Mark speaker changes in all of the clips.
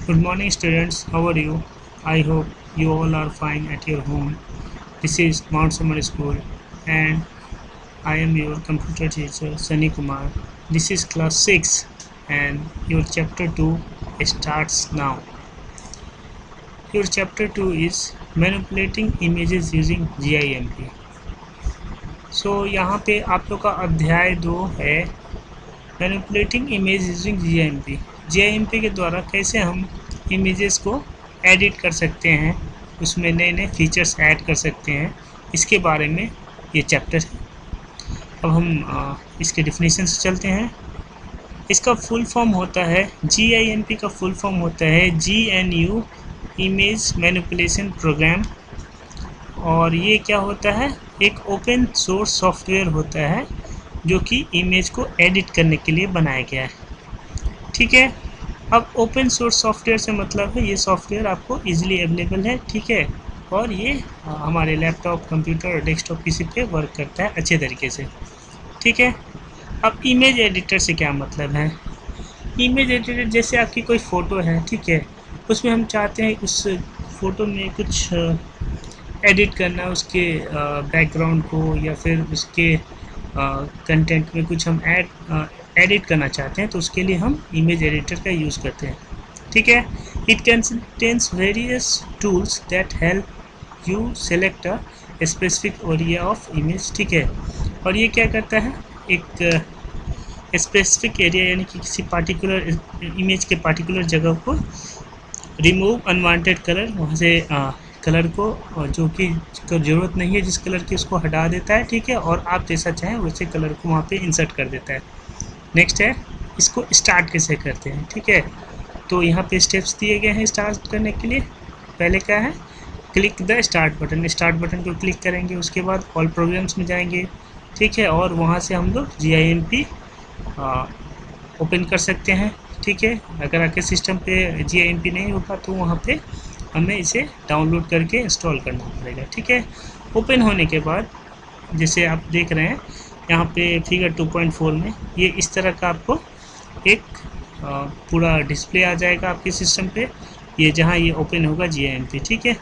Speaker 1: Good morning, students. How are you? I hope you all are fine at your home. This is Mount Summer School, and I am your computer teacher, Sunny Kumar. This is class 6, and your chapter 2 starts now. Your chapter 2 is manipulating images using GIMP. So यहाँ पे आप लोग का अध्याय 2 है manipulating image using GIMP. GIMP के द्वारा कैसे हम इमेजेस को एडिट कर सकते हैं, उसमें नए नए फीचर्स ऐड कर सकते हैं, इसके बारे में ये चैप्टर है. अब हम इसके डिफिनीशन से चलते हैं. इसका फुल फॉर्म होता है GIMP का फुल फॉर्म होता है GNU इमेज मैनिपुलेशन प्रोग्राम. और ये क्या होता है, एक ओपन सोर्स सॉफ्टवेयर होता है जो कि इमेज को एडिट करने के लिए बनाया गया है. ठीक है. अब ओपन सोर्स सॉफ्टवेयर से मतलब है ये सॉफ्टवेयर आपको इजीली अवेलेबल है. ठीक है. और ये हमारे लैपटॉप, कंप्यूटर और डेस्कटॉप किसी पे वर्क करता है अच्छे तरीके से. ठीक है. अब इमेज एडिटर से क्या मतलब है. इमेज एडिटर जैसे आपकी कोई फ़ोटो है, ठीक है, उसमें हम चाहते हैं उस फ़ोटो में कुछ एडिट करना, उसके बैकग्राउंड को या फिर उसके कंटेंट में कुछ हम एडिट करना चाहते हैं, तो उसके लिए हम इमेज एडिटर का यूज़ करते हैं. ठीक है. It contains various tools that help you select a specific area of image. ठीक है. और ये क्या करता है, एक स्पेसिफिक एरिया यानी कि किसी पार्टिकुलर इमेज के पार्टिकुलर जगह को रिमूव अनवांटेड कलर, वहाँ से कलर को जो कि ज़रूरत नहीं है जिस कलर की, उसको हटा देता है. ठीक है. और आप जैसा चाहें वैसे कलर को वहाँ पे इंसर्ट कर देता है. नेक्स्ट है, इसको स्टार्ट कैसे करते हैं. ठीक है. तो यहाँ पे स्टेप्स दिए गए हैं स्टार्ट करने के लिए. पहले क्या है, click the start button. Start button को क्लिक करेंगे, उसके बाद ऑल प्रोग्राम्स में जाएंगे. ठीक है. और वहाँ से हम लोग GIMP ओपन कर सकते हैं. ठीक है. अगर आपके सिस्टम पे GIMP नहीं होगा तो वहाँ पे हमें इसे डाउनलोड करके इंस्टॉल करना पड़ेगा. ठीक है. ओपन होने के बाद जैसे आप देख रहे हैं यहाँ पे फिगर 2.4 में ये इस तरह का आपको एक पूरा डिस्प्ले आ जाएगा आपके सिस्टम पे, ये जहाँ ये ओपन होगा GIMP. ठीक है.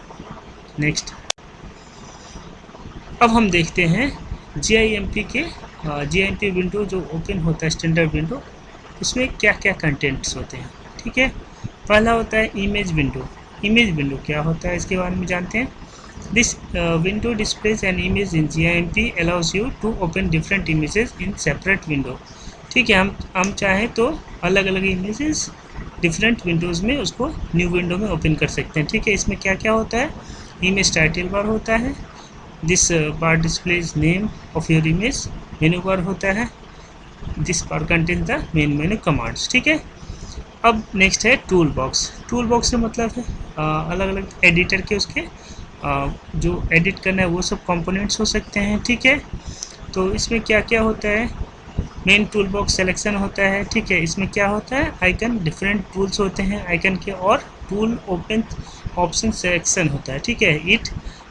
Speaker 1: नेक्स्ट, अब हम देखते हैं GIMP के GIMP विंडो जो ओपन होता है स्टैंडर्ड विंडो, उसमें क्या क्या कंटेंट्स होते हैं. ठीक है. पहला होता है इमेज विंडो. इमेज विंडो क्या होता है इसके बारे में जानते हैं. This window displays an image in GIMP allows you to open different images in separate window. ठीक है. हम चाहें तो अलग अलग इमेजेस डिफरेंट विंडोज़ में उसको न्यू विंडो में ओपन कर सकते हैं. ठीक है. इसमें क्या क्या होता है, इमेज टाइटल बार होता है, this bar displays name of your image, मेनू बार होता है, this bar contains the main menu commands. ठीक है. अब नेक्स्ट है टूल बॉक्स. टूल बॉक्स से मतलब है अलग अलग एडिटर के उसके जो एडिट करना है वो सब कंपोनेंट्स हो सकते हैं. ठीक है. तो इसमें क्या क्या होता है, मेन टूल बॉक्स सिलेक्शन होता है. ठीक है. इसमें क्या होता है, आइकन, डिफरेंट टूल्स होते हैं आइकन के, और टूल ओपन ऑप्शन सिलेक्शन होता है. ठीक है. It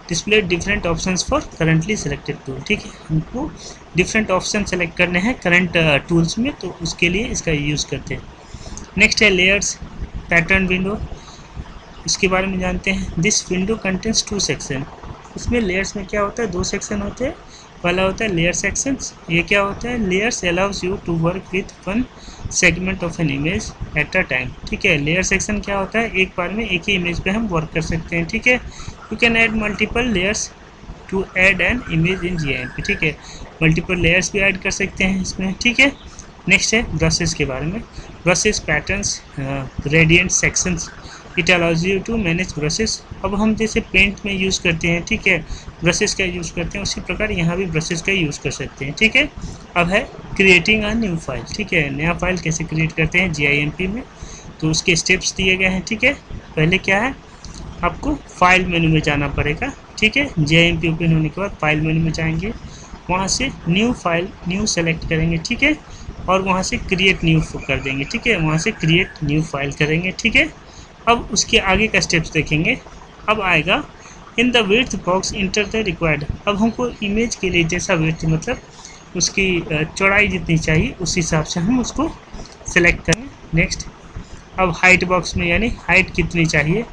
Speaker 1: display different options for currently selected tool. ठीक है. हमको डिफरेंट ऑप्शन सेलेक्ट करने हैं करंट टूल्स में, तो उसके लिए इसका यूज़ करते हैं. नेक्स्ट है लेयर्स पैटर्न विंडो. इसके बारे में जानते हैं. This window contains 2 section. इसमें लेयर्स में क्या होता है, 2 सेक्शन होते हैं. पहला होता है लेयर सेक्शंस. ये क्या होता है, layers allows you to work with one segment of an image at a time. ठीक है. लेयर सेक्शन क्या होता है, एक बार में एक ही इमेज पे हम वर्क कर सकते हैं. ठीक है. You can add multiple layers to add an image in GIMP. ठीक है. मल्टीपल लेयर्स भी ऐड कर सकते हैं इसमें. ठीक है. नेक्स्ट है ब्रशेस के बारे में. Brushes, patterns, gradient, sections. It allows you to manage brushes. अब हम जैसे पेंट में यूज़ करते हैं, ठीक है, ब्रशेस का यूज़ करते हैं, उसी प्रकार यहाँ भी ब्रशेस का यूज़ कर सकते हैं. ठीक है. अब है क्रिएटिंग अ न्यू फाइल. ठीक है. नया फाइल कैसे क्रिएट करते हैं GIMP में, तो उसके स्टेप्स दिए गए हैं. ठीक है. पहले क्या है, आपको फाइल मेनू में जाना पड़ेगा. ठीक है. GIMP ओपन होने के बाद फाइल मेनू में जाएंगे, वहाँ से न्यू फाइल, न्यू सेलेक्ट करेंगे. ठीक है. और वहाँ से क्रिएट न्यू कर देंगे. ठीक है. वहाँ से क्रिएट न्यू फाइल करेंगे. ठीक है. अब उसके आगे का स्टेप्स देखेंगे. अब आएगा in the width box enter the required. अब हमको इमेज के लिए जैसा विड्थ मतलब उसकी चौड़ाई जितनी चाहिए उस हिसाब से हम उसको सेलेक्ट करें. नेक्स्ट, अब हाइट बॉक्स में यानी हाइट कितनी चाहिए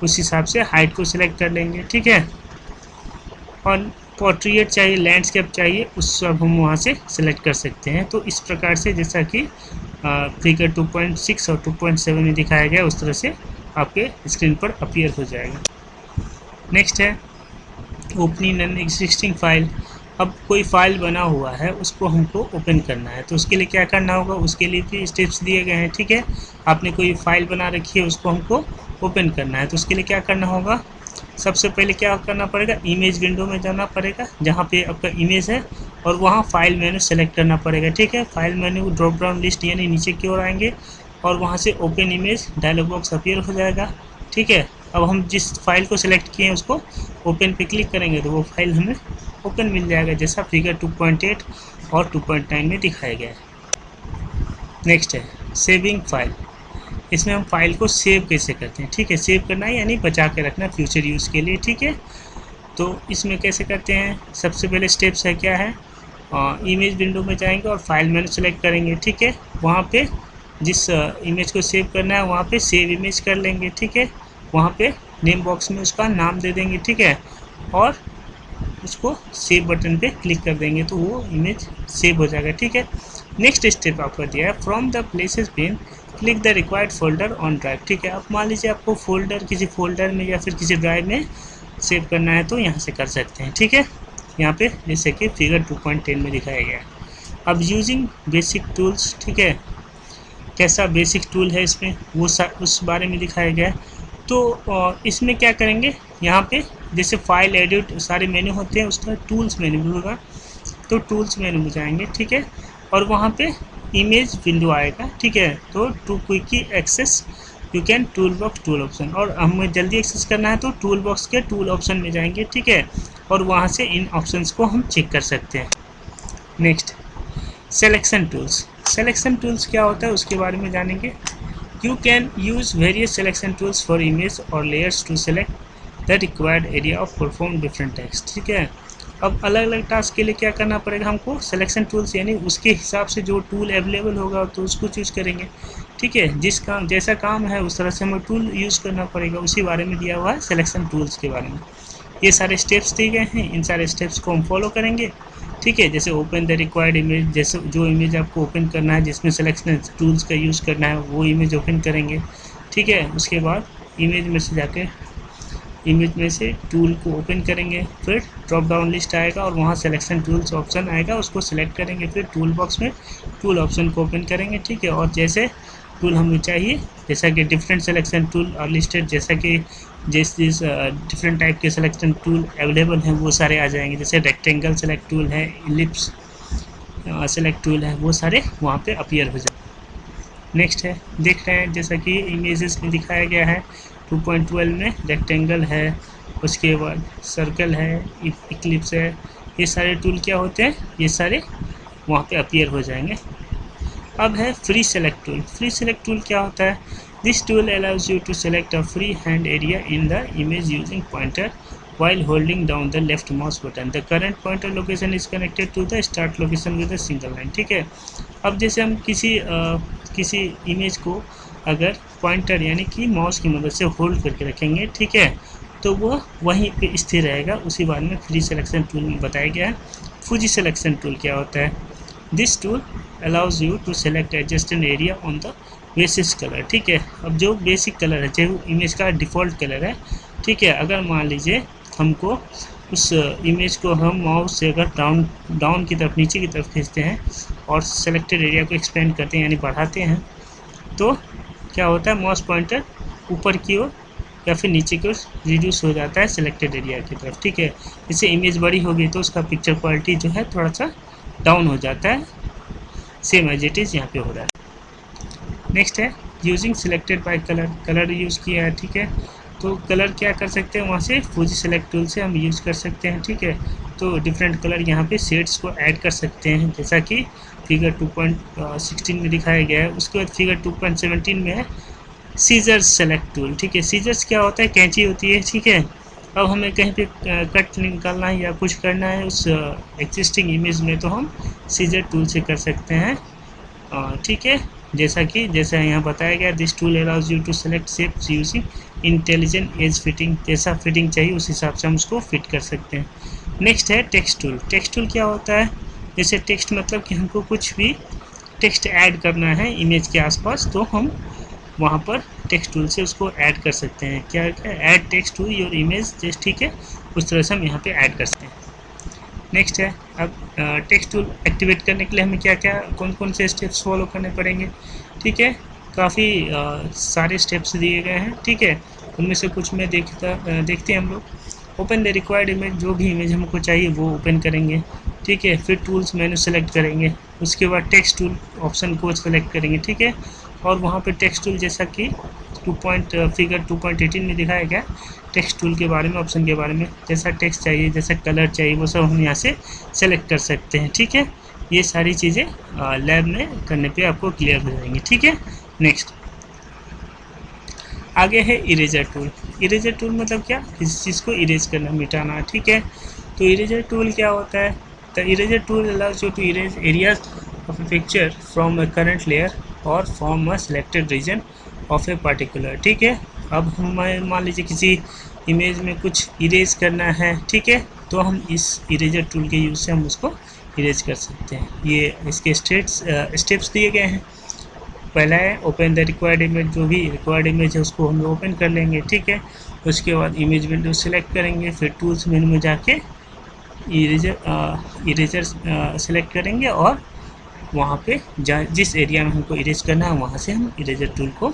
Speaker 1: उस हिसाब से हाइट को सिलेक्ट कर लेंगे, ठीक है। और पोर्ट्रेट चाहिए, लैंडस्केप चाहिए, उस सब हम वहाँ से सिलेक्ट कर सकते हैं। तो इस प्रकार से जैसा कि फिगर 2.6 और 2.7 में दिखाया गया उस तरह से आपके स्क्रीन पर अपीयर हो जाएगा। नेक्स्ट है ओपनिंग एन एग्जिस्टिंग फाइल। अब कोई फाइल बना हुआ है उसको हमको ओपन करना है, तो उसके लिए क्या करना होगा, उसके लिए भी स्टेप्स दिए गए हैं, ठीक है। आपने कोई फाइल बना रखी है उसको हमको ओपन करना है, तो उसके लिए क्या करना होगा, सबसे पहले क्या करना पड़ेगा, इमेज विंडो में जाना पड़ेगा जहाँ पे आपका इमेज है और वहाँ फाइल मेनू सेलेक्ट करना पड़ेगा, ठीक है। File menu drop down list यानी नीचे की ओर आएंगे और वहाँ से open image dialog box appear हो जाएगा, ठीक है। अब हम जिस फाइल को सिलेक्ट किए हैं उसको ओपन पे क्लिक करेंगे तो वो फाइल हमें ओपन मिल जाएगा, जैसा फिगर 2.8 और 2.9 में दिखाया गया है। नेक्स्ट है सेविंग फाइल। इसमें हम फाइल को सेव कैसे करते हैं, ठीक है। सेव करना है यानी बचा के रखना फ्यूचर यूज़ के लिए, ठीक है। तो इसमें कैसे करते हैं, सबसे पहले स्टेप्स है क्या है, इमेज विंडो में जाएंगे और फाइल मेनू सेलेक्ट करेंगे, ठीक है। वहाँ पे जिस इमेज को सेव करना है वहाँ पे सेव इमेज कर लेंगे, ठीक है। वहाँ पे नेम बॉक्स में उसका नाम दे देंगे, ठीक है। और उसको सेव बटन पे क्लिक कर देंगे तो वो इमेज सेव हो जाएगा, ठीक है। नेक्स्ट स्टेप आपका दिया है from the places pane click the required folder on drive, ठीक है। अब मान लीजिए आपको फोल्डर किसी फोल्डर में या फिर किसी ड्राइव में सेव करना है तो यहाँ से कर सकते हैं, ठीक है। यहाँ पे जैसे कि फिगर 2.10 में दिखाया गया है। अब यूजिंग बेसिक टूल्स, ठीक है, कैसा बेसिक टूल है इसमें वो उस बारे में दिखाया गया है। तो इसमें क्या करेंगे, यहाँ पे जैसे फाइल एडिट सारे मेन्यू होते हैं उसका टूल्स मेन्यू भी होगा, तो टूल्स मेन्यू में जाएंगे, ठीक है। और वहाँ पे इमेज विंडो आएगा, ठीक है। तो to quickly access you can tool box tool option, और हमें जल्दी एक्सेस करना है तो टूल बॉक्स के टूल ऑप्शन में जाएंगे, ठीक है। और वहाँ से इन ऑप्शंस को हम चेक कर सकते हैं। Next selection tools. Selection tools क्या होता है उसके बारे में जानेंगे। You can use various selection tools for image और layers to select the required area of perform different task, ठीक है। अब अलग अलग टास्क के लिए क्या करना पड़ेगा हमको, सिलेक्शन टूल्स यानी उसके हिसाब से जो टूल अवेलेबल होगा तो उसको चूज़ करेंगे, ठीक है। जिस काम जैसा काम है उस तरह से हमें टूल यूज़ करना पड़ेगा, उसी बारे में दिया हुआ है सिलेक्शन टूल्स के बारे में। ये सारे स्टेप्स दिए गए हैं, इन सारे स्टेप्स को हम फॉलो करेंगे, ठीक है। जैसे ओपन द रिक्वायर्ड इमेज, जैसे जो इमेज आपको ओपन करना है जिसमें सिलेक्शन टूल्स का यूज़ करना है वो इमेज ओपन करेंगे, ठीक है। उसके बाद इमेज में से जाके इमेज में से टूल को ओपन करेंगे, फिर ड्रॉप डाउन लिस्ट आएगा और वहाँ सिलेक्शन टूल्स ऑप्शन आएगा, उसको सिलेक्ट करेंगे, फिर टूल बॉक्स में टूल ऑप्शन को ओपन करेंगे, ठीक है। और जैसे टूल हमें चाहिए जैसा कि डिफरेंट सिलेक्शन टूल और लिस्टेड, जैसा कि जिस डिफरेंट टाइप के सिलेक्शन टूल अवेलेबल हैं वो सारे आ जाएंगे, जैसे रेक्टेंगल सेलेक्ट टूल है, इलिप्स सेलेक्ट टूल है, वो सारे वहाँ पे अपीयर हो जाए। नेक्स्ट है देख रहे हैं जैसा कि इमेजेस में दिखाया गया है 2.12 में रेक्टेंगल है, उसके बाद सर्कल है, इक्लिप्स है, ये सारे टूल क्या होते हैं, ये सारे वहाँ पे अपीयर हो जाएंगे। अब है free select tool. Free select tool क्या होता है, this tool allows you to select a free hand area in the image using pointer while holding down the left mouse button. The current pointer location is connected to the start location with a single line, ठीक है। अब जैसे हम किसी image को अगर pointer यानी कि माउस की मदद से होल्ड करके रखेंगे, ठीक है, तो वो वहीं पे स्थिर रहेगा, उसी बारे में फ्री सिलेक्शन टूल में बताया गया है। फूजी सिलेक्शन टूल क्या होता है, this tool allows you to select adjust an area on the basis colour, ठीक है। अब जो बेसिक कलर है चाहे वो इमेज का डिफ़ॉल्ट कलर है, ठीक है, अगर मान लीजिए हमको उस इमेज को हम माउस से अगर डाउन की तरफ नीचे की तरफ खींचते हैं और सेलेक्टेड एरिया को एक्सपेंड करते हैं यानी बढ़ाते हैं, तो क्या होता है माउस पॉइंटर ऊपर की ओर या फिर नीचे की ओर रिड्यूस हो जाता है सेलेक्टेड एरिया की तरफ, ठीक है। इससे इमेज बड़ी होगी तो उसका पिक्चर क्वालिटी जो है थोड़ा सा डाउन हो जाता है, सेम एज इट इज़ यहाँ पे हो रहा है। नेक्स्ट है using selected by colour use किया है, ठीक है। तो कलर क्या कर सकते हैं, वहाँ से फूजी सेलेक्ट टूल से हम यूज़ कर सकते हैं, ठीक है। तो डिफरेंट कलर यहाँ पे शेड्स को ऐड कर सकते हैं, जैसा कि फिगर 2.16 में दिखाया गया है। उसके बाद फिगर 2.17 में है सीजर्स सेलेक्ट टूल, ठीक है। सीजर्स क्या होता है, कैंची होती है, ठीक है। अब हमें कहीं पे कट निकालना है या कुछ करना है उस एग्जिस्टिंग इमेज में तो हम सीजर टूल से कर सकते हैं, ठीक है। जैसा यहाँ बताया गया, this tool allows you to select shapes using intelligent edge fitting, जैसा फिटिंग चाहिए उस हिसाब से हम उसको फिट कर सकते हैं। नेक्स्ट है टेक्स्ट टूल। टेक्स्ट टूल क्या होता है? जैसे टेक्स्ट मतलब कि हमको कुछ भी टेक्स्ट ऐड करना है इमेज के आसपास, तो हम वहाँ पर टेक्स्ट टूल से उसको ऐड कर सकते हैं। क्या add text to your image, जैसे ठीक है उस तरह से हम यहाँ पे ऐड कर सकते हैं। नेक्स्ट है, अब टेक्स्ट टूल एक्टिवेट करने के लिए हमें क्या क्या कौन कौन से स्टेप्स फॉलो करने पड़ेंगे। ठीक है, काफ़ी सारे स्टेप्स दिए गए हैं। ठीक है, उनमें से कुछ में देखते हैं हम लोग। ओपन द रिक्वायर्ड इमेज, जो भी इमेज हमको चाहिए वो ओपन करेंगे। ठीक है, फिर टूल्स मेनू सेलेक्ट करेंगे, उसके बाद टेक्स्ट टूल ऑप्शन को सेलेक्ट करेंगे। ठीक है, और वहाँ पे टेक्स्ट टूल जैसा कि फिगर 2.18 में दिखाया गया टेक्स्ट टूल के बारे में, ऑप्शन के बारे में, जैसा टेक्स्ट चाहिए जैसा कलर चाहिए वो सब हम यहाँ से सेलेक्ट कर सकते हैं। ठीक है, ये सारी चीज़ें लैब में करने पे आपको क्लियर हो जाएंगी। ठीक है, नेक्स्ट आगे है इरेजर टूल। इरेजर टूल मतलब क्या? किसी चीज़ को इरेज करना, मिटाना। ठीक है, तो इरेजर टूल क्या होता है? The eraser tool allows you to erase areas of a picture from a current layer और from a selected region of a particular. ठीक है, अब हम मान लीजिए किसी इमेज में कुछ इरेज करना है। ठीक है, तो हम इस इरेजर टूल के यूज़ से हम उसको इरेज कर सकते हैं। ये इसके स्टेप्स दिए गए हैं। पहला है ओपन द रिक्वायर्ड इमेज, जो भी रिक्वायर्ड इमेज है उसको हम ओपन कर लेंगे। ठीक है, उसके बाद इमेज विंडो सेलेक्ट करेंगे, फिर टूल्स मेनू में जाके इरेजर सेलेक्ट करेंगे और वहाँ पे जिस एरिया में हमको इरेज करना है वहाँ से हम इरेजर टूल को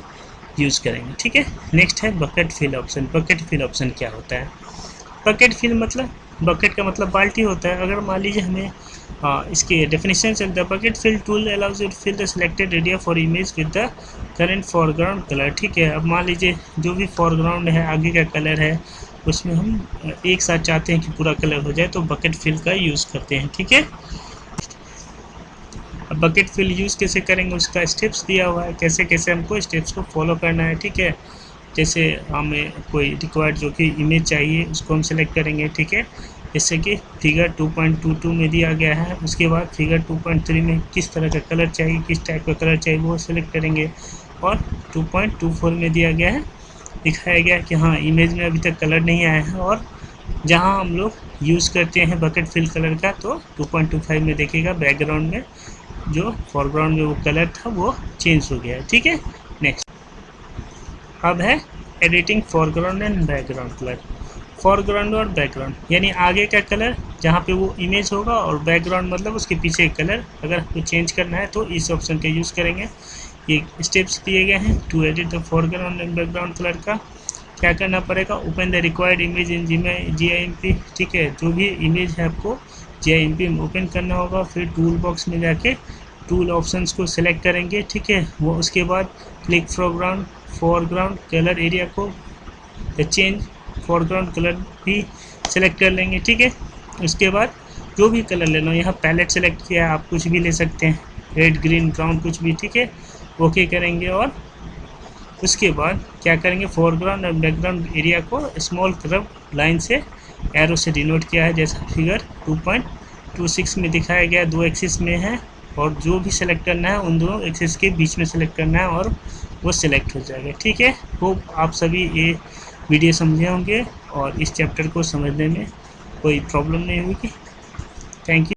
Speaker 1: यूज़ करेंगे। ठीक है, नेक्स्ट है bucket fill option. Bucket fill option क्या होता है? बकेट फिल मतलब, बकेट का मतलब बाल्टी होता है। अगर मान लीजिए हमें इसके डेफिनेशन से, the bucket fill tool allows you to fill the selected area for image with the current foreground colour. ठीक है, अब मान लीजिए जो भी फॉरग्राउंड है, आगे का कलर है, उसमें हम एक साथ चाहते हैं कि पूरा कलर हो जाए, तो बकेट फिल का यूज़ करते हैं। ठीक है, अब बकेट फिल यूज़ कैसे करेंगे उसका स्टेप्स दिया हुआ है, कैसे कैसे हमको स्टेप्स को फॉलो करना है। ठीक है, जैसे हमें कोई रिक्वायर्ड जो कि इमेज चाहिए उसको हम सेलेक्ट करेंगे। ठीक है, जैसे कि फिगर 2.22 में दिया गया है, उसके बाद फिगर 2.3 में किस तरह का कलर चाहिए, किस टाइप का कलर चाहिए वो सेलेक्ट करेंगे। और 2.24 में दिया गया है, दिखाया गया कि हाँ इमेज में अभी तक कलर नहीं आया है, और जहाँ हम लोग यूज़ करते हैं बकेट फिल कलर का, तो 2.25 में देखिएगा बैकग्राउंड में जो फॉरग्राउंड में वो कलर था वो चेंज हो गया है। ठीक है, नेक्स्ट अब है editing foreground and background colour. Foreground और बैकग्राउंड यानी आगे का कलर जहाँ पे वो इमेज होगा, और बैकग्राउंड मतलब उसके पीछे कलर अगर आपको चेंज करना है तो इस ऑप्शन का यूज़ करेंगे। ये स्टेप्स दिए गए हैं to edit the foreground and background colour का। क्या करना पड़ेगा? Open the required image in GIMP। ठीक है, जो भी इमेज है आपको GIMP में ओपन करना होगा, फिर टूल बॉक्स में जाके टूल ऑप्शंस को सिलेक्ट करेंगे। ठीक है, वो उसके बाद क्लिक फॉरग्राउंड कलर एरिया को चेंज फॉरग्राउंड कलर भी सिलेक्ट कर लेंगे। ठीक है, उसके बाद जो भी कलर लेना हो, यहाँ पैलेट सेलेक्ट किया है, आप कुछ भी ले सकते हैं, रेड ग्रीन ब्राउन कुछ भी। ठीक है, ओके करेंगे और उसके बाद क्या करेंगे? फॉरग्राउंड और बैकग्राउंड एरिया को स्मॉल कर्व लाइन से एरो से डिनोट किया है, जैसा फिगर 2.26 में दिखाया गया। दो एक्सिस में है और जो भी सेलेक्ट करना है उन दोनों एक्सिस के बीच में सेलेक्ट करना है और वो सिलेक्ट हो जाएगा। ठीक है, होप आप सभी ये वीडियो समझे होंगे और इस चैप्टर को समझने में कोई प्रॉब्लम नहीं होगी। Thank you.